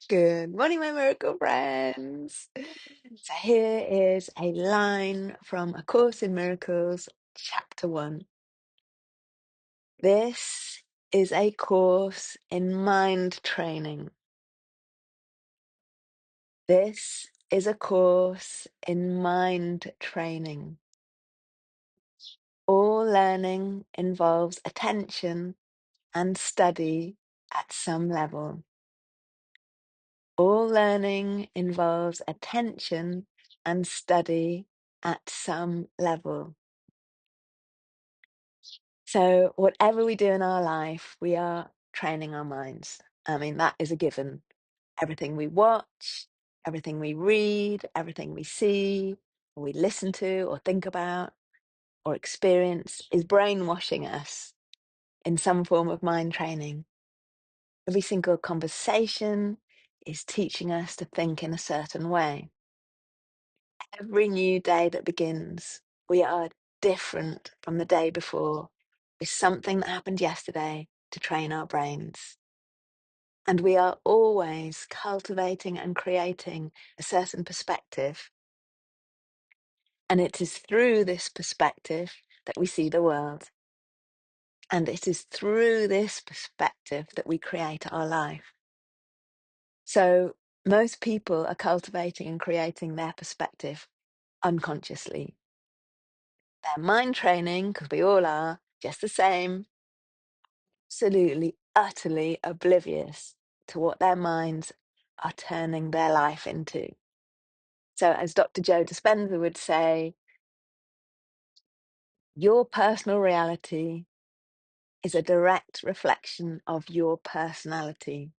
Good morning, my miracle friends. So, here is a line from A Course in Miracles, Chapter 1. This is a course in mind training. This is a course in mind training. All learning involves attention and study at some level. All learning involves attention and study at some level. So, whatever we do in our life, we are training our minds. I mean, that is a given. Everything we watch, everything we read, everything we see, or we listen to, or think about, or experience is brainwashing us in some form of mind training. Every single conversation is teaching us to think in a certain way. Every new day that begins, we are different from the day before. It's something that happened yesterday to train our brains. And we are always cultivating and creating a certain perspective. And it is through this perspective that we see the world. And it is through this perspective that we create our life. So most people are cultivating and creating their perspective unconsciously. They're mind training, because we all are, just the same, absolutely, utterly oblivious to what their minds are turning their life into. So, as Dr. Joe Dispenza would say, your personal reality is a direct reflection of your personality.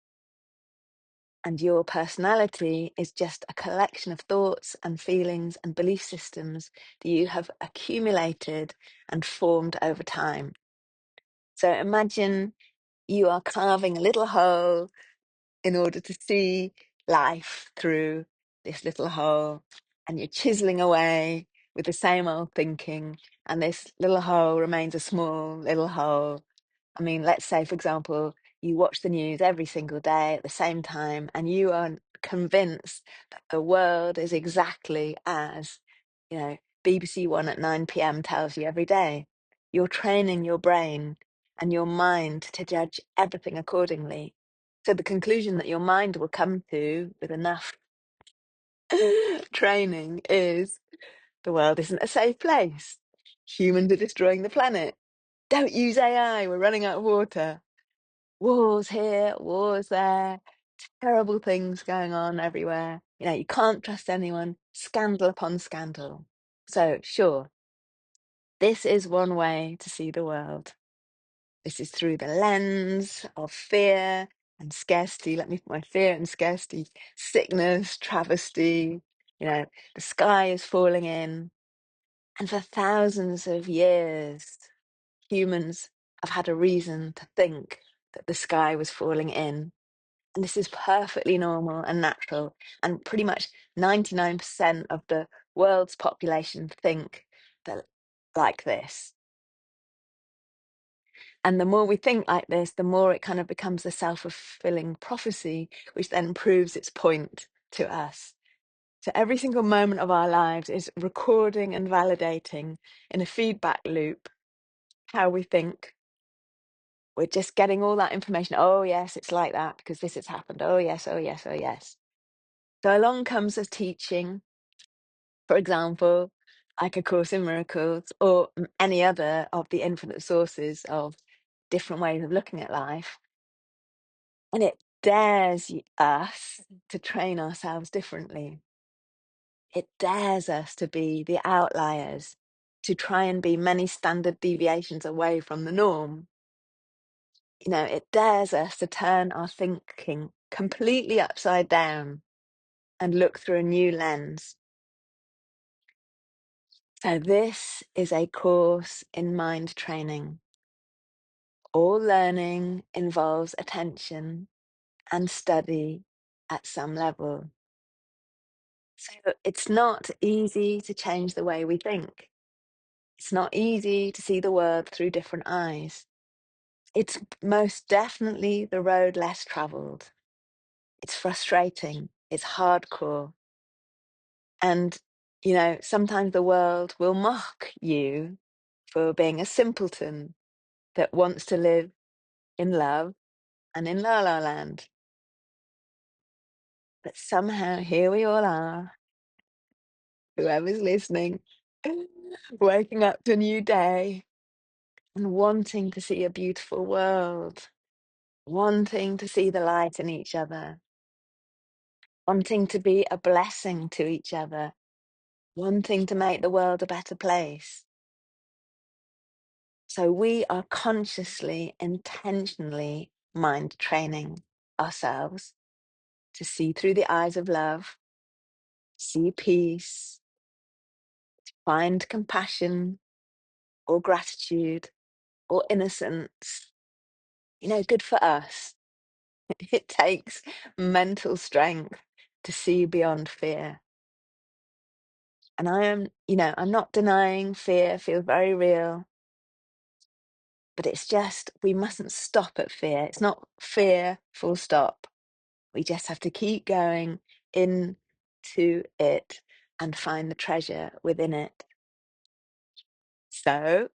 And your personality is just a collection of thoughts and feelings and belief systems that you have accumulated and formed over time. So imagine you are carving a little hole in order to see life through this little hole, and you're chiseling away with the same old thinking, and this little hole remains a small little hole. I mean, let's say, for example, you watch the news every single day at the same time, and you are convinced that the world is exactly as, BBC One at 9 p.m. tells you every day. You're training your brain and your mind to judge everything accordingly. So the conclusion that your mind will come to with enough training is the world isn't a safe place. Humans are destroying the planet. Don't use AI, we're running out of water. Wars here, wars there, terrible things going on everywhere. You can't trust anyone, scandal upon scandal. So, sure, this is one way to see the world. This is through the lens of fear and scarcity. Let me put my fear and scarcity, sickness, travesty. The sky is falling in. And for thousands of years, humans have had a reason to think that the sky was falling in. And this is perfectly normal and natural. And pretty much 99% of the world's population think that like this. And the more we think like this, the more it kind of becomes a self-fulfilling prophecy, which then proves its point to us. So every single moment of our lives is recording and validating in a feedback loop how we think. We're just getting all that information. Oh, yes, it's like that because this has happened. Oh, yes, oh, yes, oh, yes. So along comes a teaching, for example, like A Course in Miracles or any other of the infinite sources of different ways of looking at life. And it dares us to train ourselves differently. It dares us to be the outliers, to try and be many standard deviations away from the norm. It dares us to turn our thinking completely upside down and look through a new lens. So this is a course in mind training. All learning involves attention and study at some level. So it's not easy to change the way we think. It's not easy to see the world through different eyes. It's most definitely the road less traveled. It's frustrating. It's hardcore. And, sometimes the world will mock you for being a simpleton that wants to live in love and in la la land. But somehow here we all are, whoever's listening, waking up to a new day and wanting to see a beautiful world, wanting to see the light in each other, wanting to be a blessing to each other, wanting to make the world a better place. So we are consciously, intentionally mind training ourselves to see through the eyes of love, see peace, find compassion or gratitude or innocence. Good for us. It takes mental strength to see beyond fear. And I'm not denying fear feels very real, but it's just, we mustn't stop at fear. It's not fear, full stop. We just have to keep going into it and find the treasure within it. So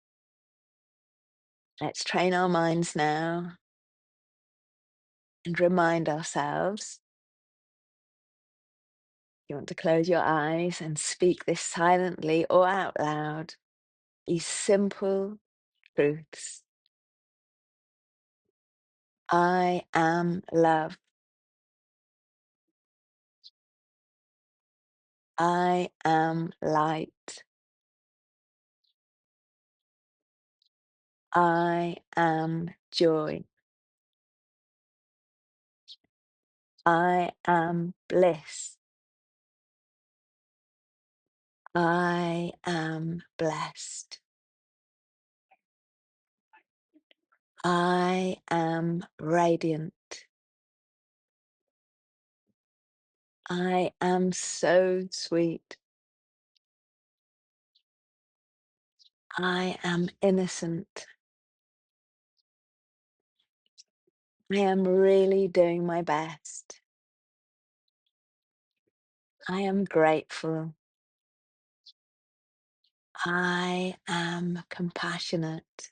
let's train our minds now and remind ourselves. You want to close your eyes and speak this silently or out loud. These simple truths. I am love. I am light. I am joy. I am bliss. I am blessed. I am radiant. I am so sweet. I am innocent. I am really doing my best. I am grateful. I am compassionate.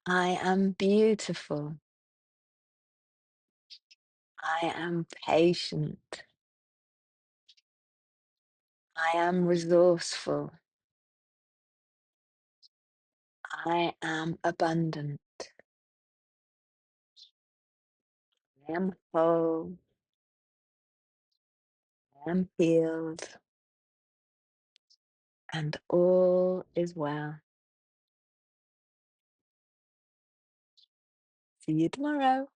I am beautiful. I am patient. I am resourceful. I am abundant. I am whole. I am healed. And all is well. See you tomorrow.